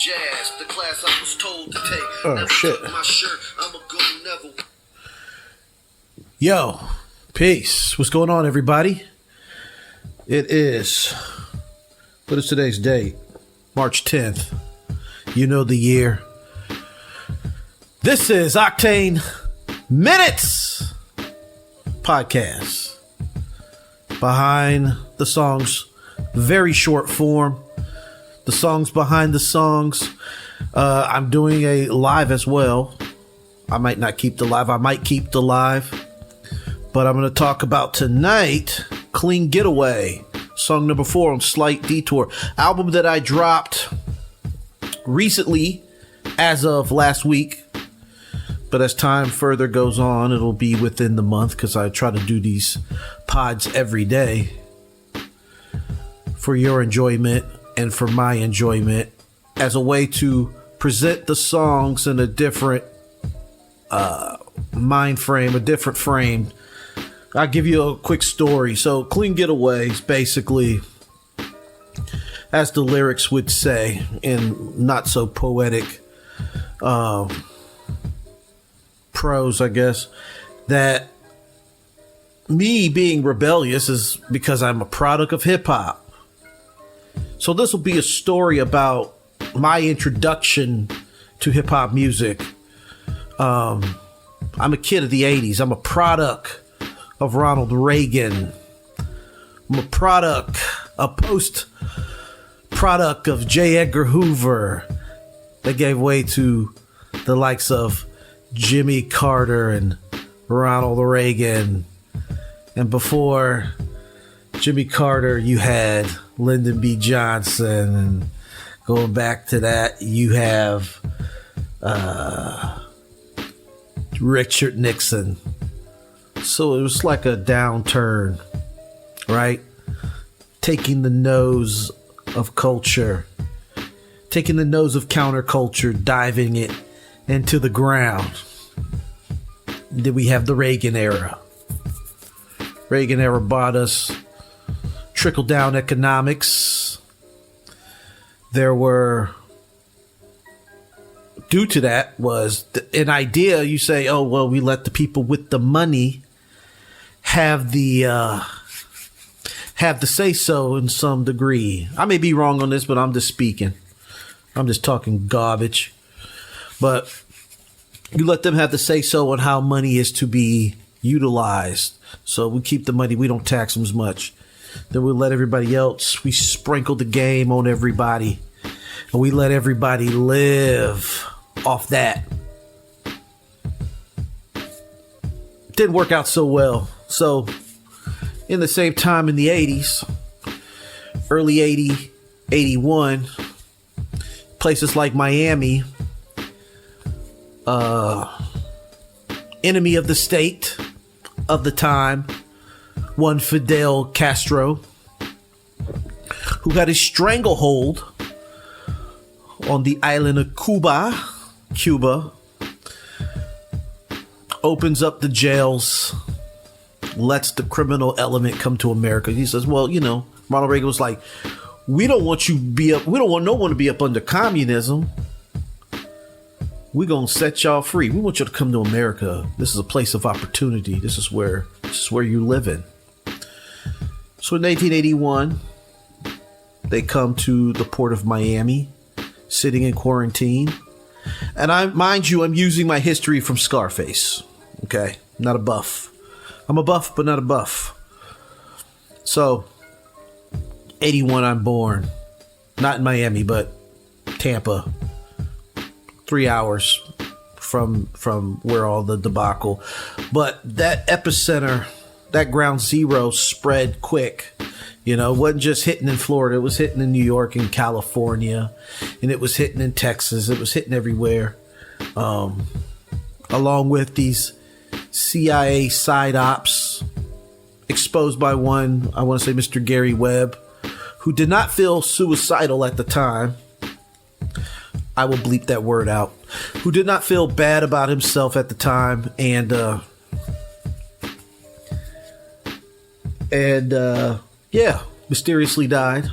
jazz, the class I was told to take. Oh, never shit. took my shirt, I'm a good Neville. Yo, peace. What's going on, everybody? It is, what is today's date? March 10th. You know the year. This is Oktane Minutes Podcast. Behind the songs, very short form. The songs behind the songs. I'm doing a live as well. I might not keep the live. I might keep the live. But I'm going to talk about tonight, Clean Getaway. Song number 4 on Slight Detour. Album that I dropped recently as of last week. But as time further goes on, it'll be within the month because I try to do these pods every day for your enjoyment and for my enjoyment as a way to present the songs in a different mind frame, a different frame. I'll give you a quick story. So Clean Getaway is basically, as the lyrics would say in not so poetic prose, I guess, that me being rebellious is because I'm a product of hip hop. So this will be a story about my introduction to hip hop music. I'm a kid of the 80s. I'm a product of Ronald Reagan. I'm a post product of J. Edgar Hoover that gave way to the likes of Jimmy Carter and Ronald Reagan. And before Jimmy Carter, you had Lyndon B. Johnson, and going back to that, you have Richard Nixon. So it was like a downturn, right? Taking the nose of culture, taking the nose of counterculture, diving it into the ground. Then we have the Reagan era. Reagan era brought us trickle-down economics. There were, due to that, was an idea. You say, oh, well, we let the people with the money have the say-so in some degree. I may be wrong on this, but I'm just speaking. I'm just talking garbage. But you let them have the say-so on how money is to be utilized. So we keep the money. We don't tax them as much. Then we let everybody else. We sprinkle the game on everybody. And we let everybody live off that. Didn't work out so well. So in the same time in the 80s, early 80, 81, places like Miami, enemy of the state of the time, one Fidel Castro, who had a stranglehold on the island of Cuba, opens up the jails, lets the criminal element come to America. He says, well, you know, Ronald Reagan was like, we don't want no one to be up under communism. We're going to set y'all free. We want you to come to America. This is a place of opportunity. This is where you live in. So in 1981, they come to the port of Miami, sitting in quarantine. And mind you, I'm using my history from Scarface. Okay? Not a buff. I'm a buff, but not a buff. So, 81, I'm born. Not in Miami, but Tampa. 3 hours from where all the debacle. But that epicenter, that ground zero spread quick. You know, it wasn't just hitting in Florida. It was hitting in New York and California. And it was hitting in Texas. It was hitting everywhere. Along with these CIA side ops exposed by one, I want to say Mr. Gary Webb, who did not feel suicidal at the time. I will bleep that word out. Who did not feel bad about himself at the time. And mysteriously died.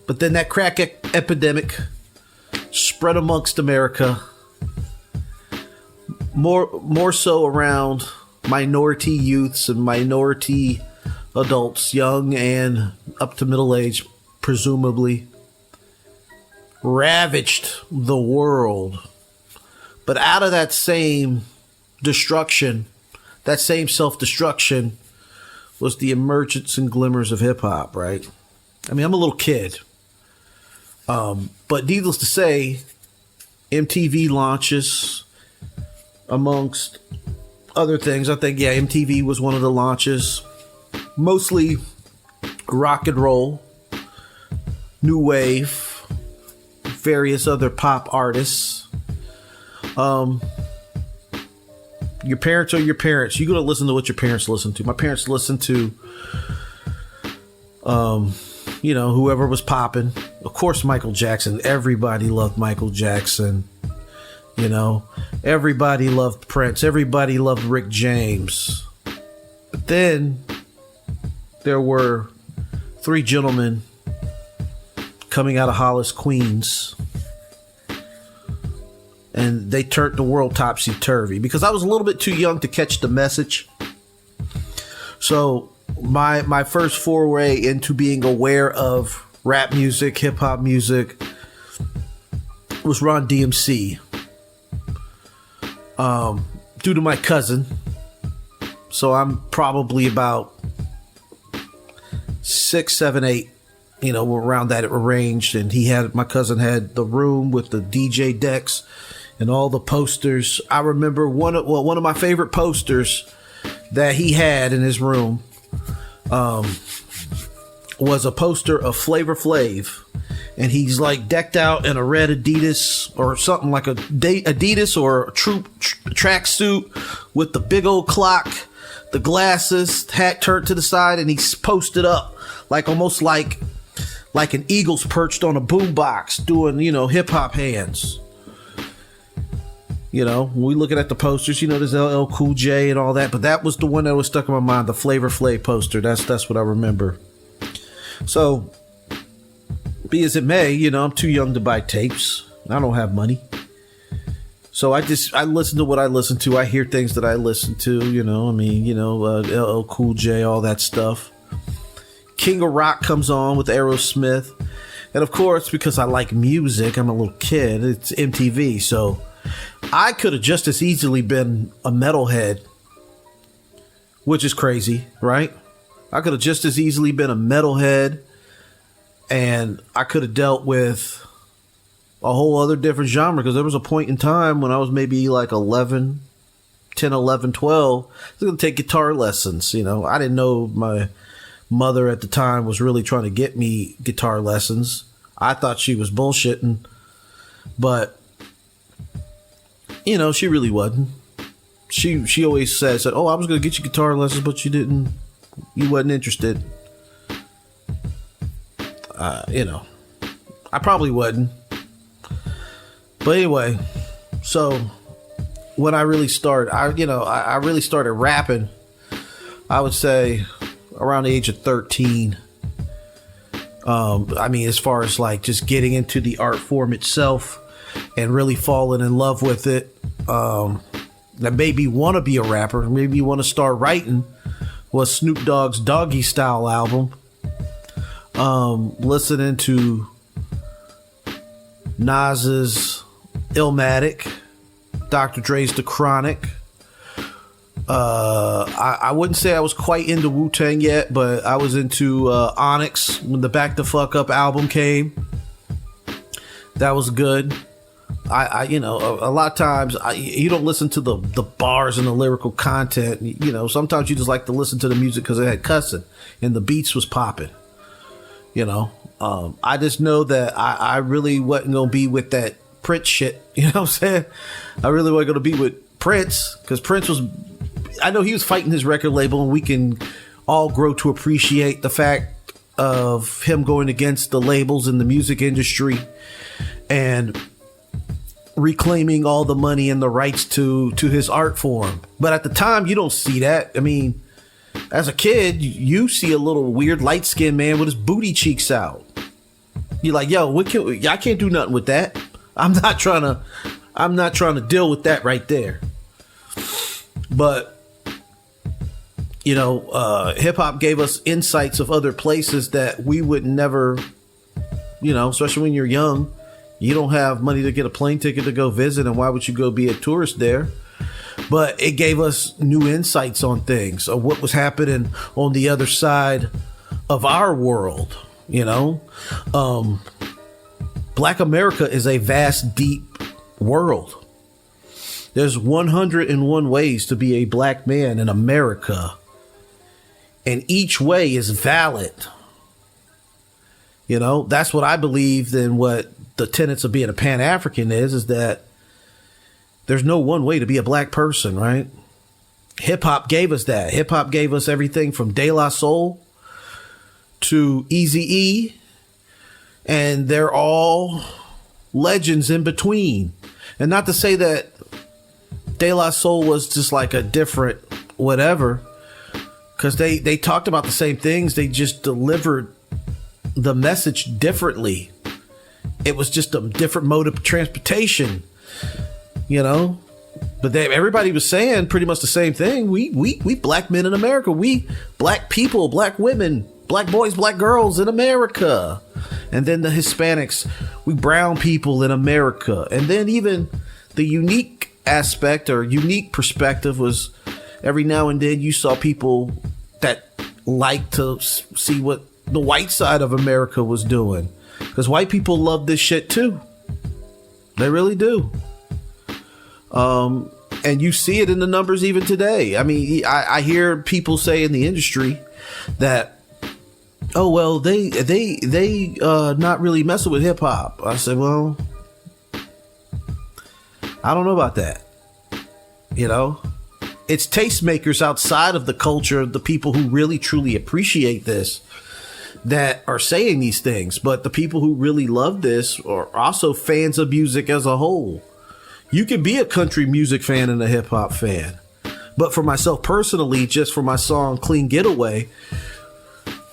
But then that crack epidemic spread amongst America, more so around minority youths and minority adults, young and up to middle age, presumably, ravaged the world. But out of that same destruction, that same self-destruction, was the emergence and glimmers of hip-hop, right? I mean, I'm a little kid. But needless to say, MTV launches, amongst other things. I think, yeah, MTV was one of the launches. Mostly rock and roll, new wave, various other pop artists. Your parents are your parents. You're going to listen to what your parents listen to. My parents listened to, whoever was popping. Of course, Michael Jackson. Everybody loved Michael Jackson. Everybody loved Prince. Everybody loved Rick James. But then there were three gentlemen coming out of Hollis, Queens. And they turned the world topsy-turvy because I was a little bit too young to catch the message. So my first foray into being aware of rap music, hip-hop music was Run DMC. Due to my cousin. So I'm probably about 6, 7, 8, around that arranged. And my cousin had the room with the DJ decks and all the posters. I remember one of my favorite posters that he had in his room was a poster of Flavor Flav. And he's like decked out in a red Adidas or something like a Adidas or a tracksuit with the big old clock, the glasses, hat turned to the side, and he's posted up almost like an eagle's perched on a boombox doing, hip hop hands. When we looking at the posters, there's LL Cool J and all that, but that was the one that was stuck in my mind, the Flavor Flav poster. That's what I remember. So, be as it may, I'm too young to buy tapes. I don't have money. So I listen to what I listen to. I hear things that I listen to, LL Cool J, all that stuff. King of Rock comes on with Aerosmith. And of course, because I like music, I'm a little kid, it's MTV. So I could have just as easily been a metalhead, which is crazy, right? I could have just as easily been a metalhead. And I could have dealt with a whole other different genre because there was a point in time when I was maybe like 11, 10, 11, 12. I was going to take guitar lessons. I didn't know my mother at the time was really trying to get me guitar lessons. I thought she was bullshitting, but she really wasn't. She always said, "Oh, I was going to get you guitar lessons, but you wasn't interested." I probably wouldn't. But anyway, so when I really started, I really started rapping, I would say around the age of 13. As far as just getting into the art form itself and really falling in love with it. That made me want to be a rapper, made me want to start writing, was Snoop Dogg's Doggy Style album. Listening to Nas's Illmatic, Dr. Dre's The Chronic. I wouldn't say I was quite into Wu-Tang yet, but I was into Onyx when the Back the Fuck Up album came. That was good. A lot of times you don't listen to the bars and the lyrical content. Sometimes you just like to listen to the music because it had cussing and the beats was popping. I just know that I really wasn't going to be with that Prince shit. You know what I'm saying? I really wasn't going to be with Prince because Prince was, I know he was fighting his record label, and we can all grow to appreciate the fact of him going against the labels in the music industry and reclaiming all the money and the rights to his art form. But at the time, you don't see that. As a kid, you see a little weird light-skinned man with his booty cheeks out. You're like, yo, I can't do nothing with that. I'm not trying to deal with that right there. But hip hop gave us insights of other places that we would never, especially when you're young, you don't have money to get a plane ticket to go visit, and why would you go be a tourist there? But it gave us new insights on things, of what was happening on the other side of our world. Black America is a vast, deep world. There's 101 ways to be a black man in America, and each way is valid. That's what I believe. Then what the tenets of being a Pan-African is that there's no one way to be a black person, right? Hip hop gave us that. Hip hop gave us everything from De La Soul to Eazy-E, and they're all legends in between. And not to say that De La Soul was just like a different whatever, because they talked about the same things. They just delivered the message differently. It was just a different mode of transportation, But everybody was saying pretty much the same thing. We black men in America. We black people, black women, black boys, black girls in America. And then the Hispanics, we brown people in America. And then even the unique aspect or unique perspective was every now and then you saw people that like to see what the white side of America was doing. Because white people love this shit too. They really do. And you see it in the numbers even today. I mean, I hear people say in the industry that, oh, well, they not really messing with hip hop. I said, well, I don't know about that. It's tastemakers outside of the culture, the people who really truly appreciate this, that are saying these things. But the people who really love this are also fans of music as a whole. You can be a country music fan and a hip hop fan. But for myself personally, just for my song Clean Getaway,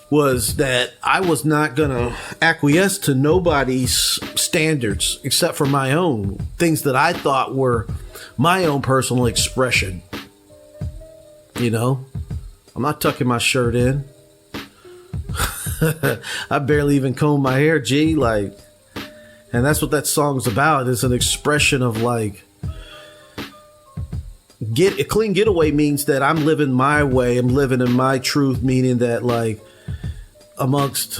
was that I was not going to acquiesce to nobody's standards except for my own things that I thought were my own personal expression. I'm not tucking my shirt in. I barely even comb my hair, G. And that's what that song's about. It's an expression of a clean getaway means that I'm living my way. I'm living in my truth, meaning that amongst,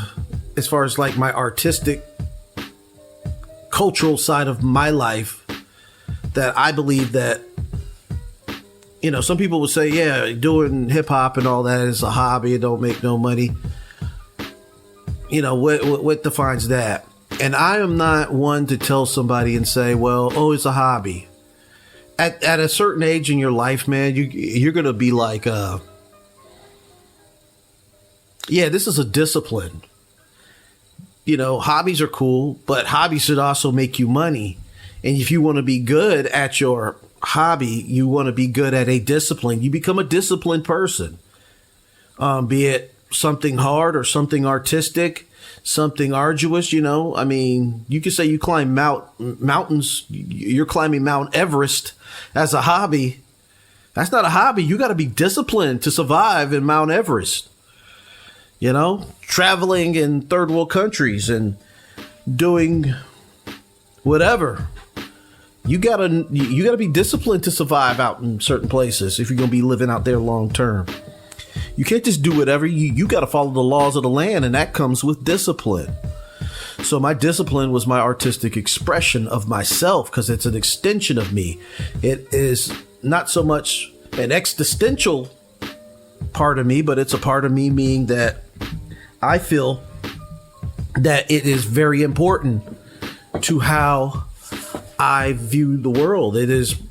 as far as my artistic, cultural side of my life, that I believe that, some people would say, yeah, doing hip hop and all that is a hobby. It don't make no money. What defines that? And I am not one to tell somebody and say, well, oh, it's a hobby. At a certain age in your life, man, you're going to be like, yeah, this is a discipline. Hobbies are cool, but hobbies should also make you money. And if you want to be good at your hobby, you want to be good at a discipline. You become a disciplined person, be it something hard or something artistic, something arduous. I mean, you could say you climb mountains. You're climbing Mount Everest as a hobby. That's not a hobby. You got to be disciplined to survive in Mount Everest. Traveling in third world countries and doing whatever. You gotta be disciplined to survive out in certain places if you're gonna be living out there long term. You can't just do whatever. You got to follow the laws of the land, and that comes with discipline. So my discipline was my artistic expression of myself, because it's an extension of me. It is not so much an existential part of me, but it's a part of me, meaning that I feel that it is very important to how I view the world. It is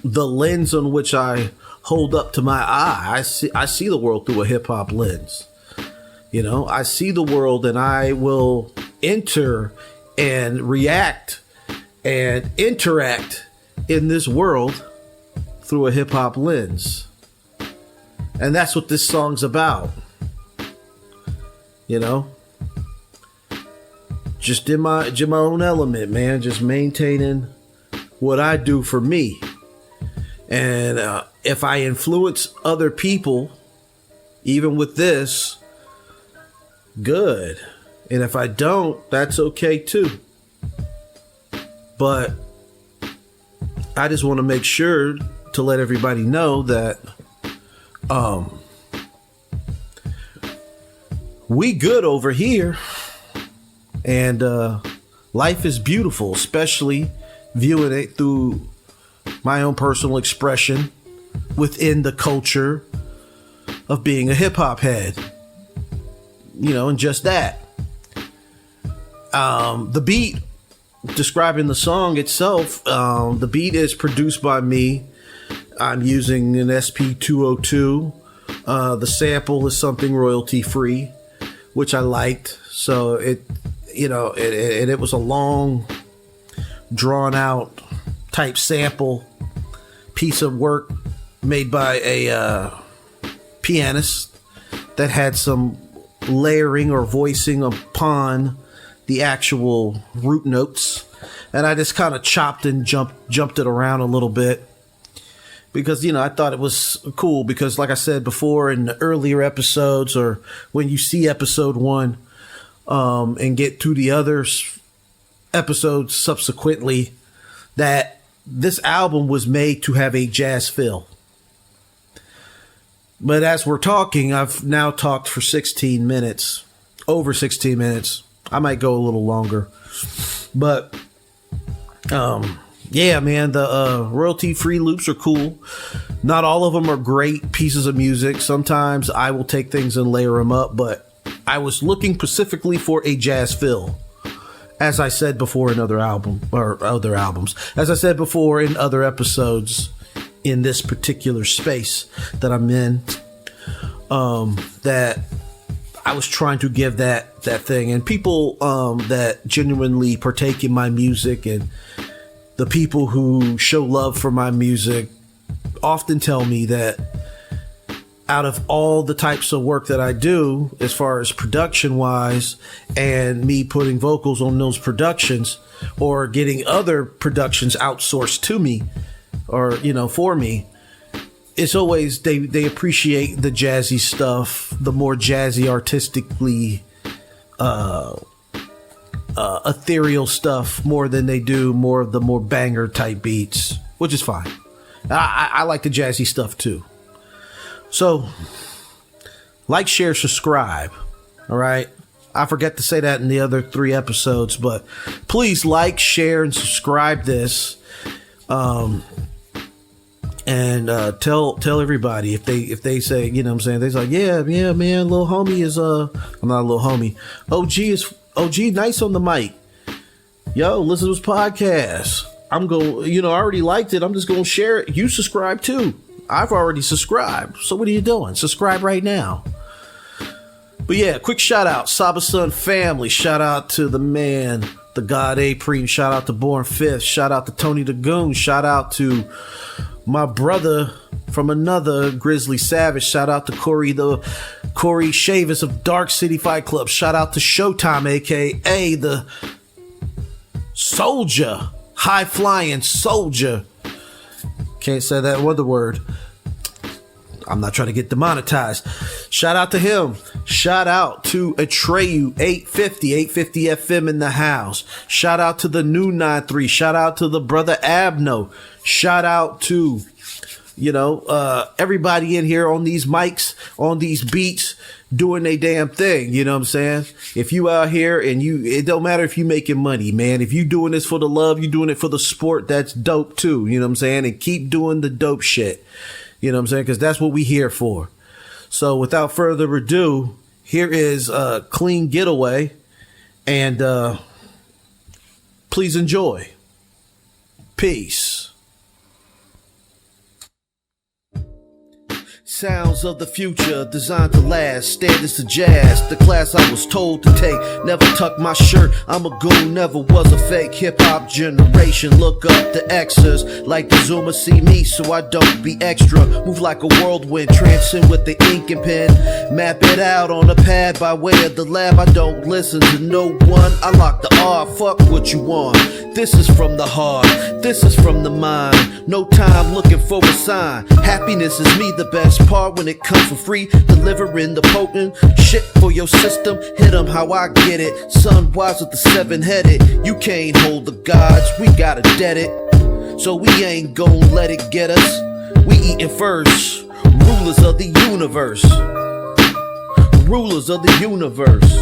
the lens on which I hold up to my eye. I see the world through a hip hop lens. I see the world, and I will enter and react and interact in this world through a hip hop lens. And that's what this song's about. just in my own element, man. Just maintaining what I do for me. And if I influence other people, even with this, good. And if I don't, that's okay too. But I just want to make sure to let everybody know that we good over here. And life is beautiful, especially viewing it through my own personal expression within the culture of being a hip hop head. You know, and just that. The beat, describing the song itself, the beat is produced by me. I'm using an SP202. The sample is something royalty free, which I liked. So it was a long, drawn out type sample piece of work made by a pianist that had some layering or voicing upon the actual root notes, and I just kind of chopped and jumped it around a little bit because, you know, I thought it was cool because, like I said before in the earlier episodes, or when you see episode 1 and get to the other episodes subsequently, that this album was made to have a jazz feel. But as we're talking, I've now talked for 16 minutes, over 16 minutes. I might go a little longer. But, yeah, man, the royalty-free loops are cool. Not all of them are great pieces of music. Sometimes I will take things and layer them up, but I was looking specifically for a jazz feel. As I said before in other albums. As I said before in other episodes in this particular space that I'm in, that I was trying to give that thing. And people that genuinely partake in my music and the people who show love for my music often tell me that out of all the types of work that I do, as far as production wise, and me putting vocals on those productions or getting other productions outsourced to me or, you know, for me, it's always they appreciate the jazzy stuff, the more jazzy, artistically ethereal stuff more than they do more of the more banger type beats, which is fine. I like the jazzy stuff too. So, like, share, subscribe. All right. I forget to say that in the other 3 episodes, but please like, share, and subscribe this. And tell everybody if they say, you know what I'm saying, they're like, yeah, man, little homie is I'm not a little homie. OG nice on the mic. Yo, listen to his podcast. I'm going, you know, I already liked it. I'm just going to share it. You subscribe too. I've already subscribed. So what are you doing? Subscribe right now. But yeah, quick shout out, Saba Sun family. Shout out to the man, the God A-Preem. Shout out to Born Fifth. Shout out to Tony the Goon. Shout out to my brother from another Grizzly Savage. Shout out to Corey Chavis of Dark City Fight Club. Shout out to Showtime, aka the Soldier, high flying soldier. Can't say that other word. I'm not trying to get demonetized. Shout out to him. Shout out to Atreyu 850 FM in the house. Shout out to the new 93. Shout out to the brother Abno. Shout out to, you know, everybody in here on these mics, on these beats, doing their damn thing. You know what I'm saying? If you out here and it don't matter if you making money, man. If you doing this for the love, you doing it for the sport, that's dope too. You know what I'm saying? And keep doing the dope shit. You know what I'm saying? Because that's what we here for. So without further ado, here is a Clean Getaway. And please enjoy. Peace. Sounds of the future, designed to last. Standards to jazz, the class I was told to take. Never tuck my shirt, I'm a goon, never was a fake. Hip-hop generation, look up the Xers. Like the Zoomer, see me, so I don't be extra. Move like a whirlwind, transcend with the ink and pen. Map it out on a pad by way of the lab. I don't listen to no one, I lock the R, fuck what you want. This is from the heart, this is from the mind. No time looking for a sign. Happiness is me, the best part when it comes for free. Delivering the potent shit for your system. Hit 'em how I get it. Sun wise with the seven-headed. You can't hold the gods, we gotta dead it. So we ain't gon' let it get us. We eatin' first. Rulers of the universe. Rulers of the universe.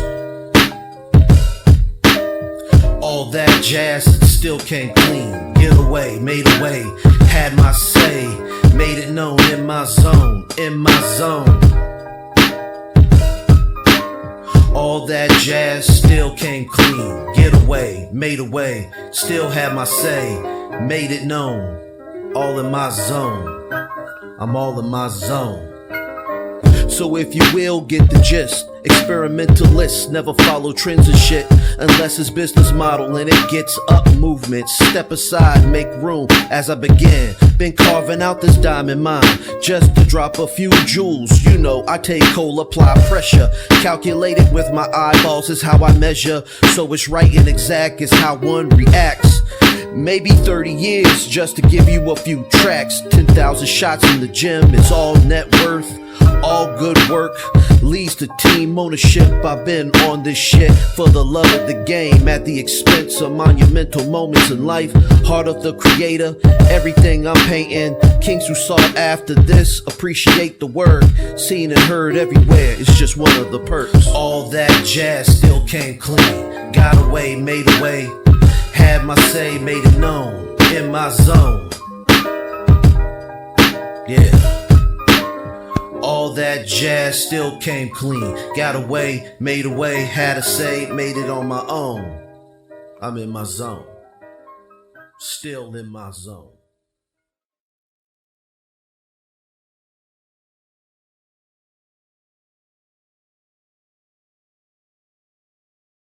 All that jazz still came clean. Get away, made a way. Had my say, made it known in my zone, in my zone. All that jazz still came clean. Get away, made a way. Still had my say, made it known. All in my zone. I'm all in my zone. So if you will get the gist, experimentalists never follow trends and shit unless it's business model and it gets up movement. Step aside, make room as I begin. Been carving out this diamond mine just to drop a few jewels. You know, I take coal, apply pressure. Calculated with my eyeballs is how I measure. So it's right and exact is how one reacts. Maybe 30 years just to give you a few tracks. 10,000 shots in the gym, it's all net worth. All good work leads to team ownership. I've been on this shit for the love of the game at the expense of monumental moments in life. Heart of the creator, everything I'm painting. Kings who sought after this appreciate the word. Seen and heard everywhere, it's just one of the perks. All that jazz still came clean. Got away, made a way. Had my say, made it known. In my zone. Yeah. All that jazz still came clean. Got away, made a way, had a say, made it on my own. I'm in my zone. Still in my zone.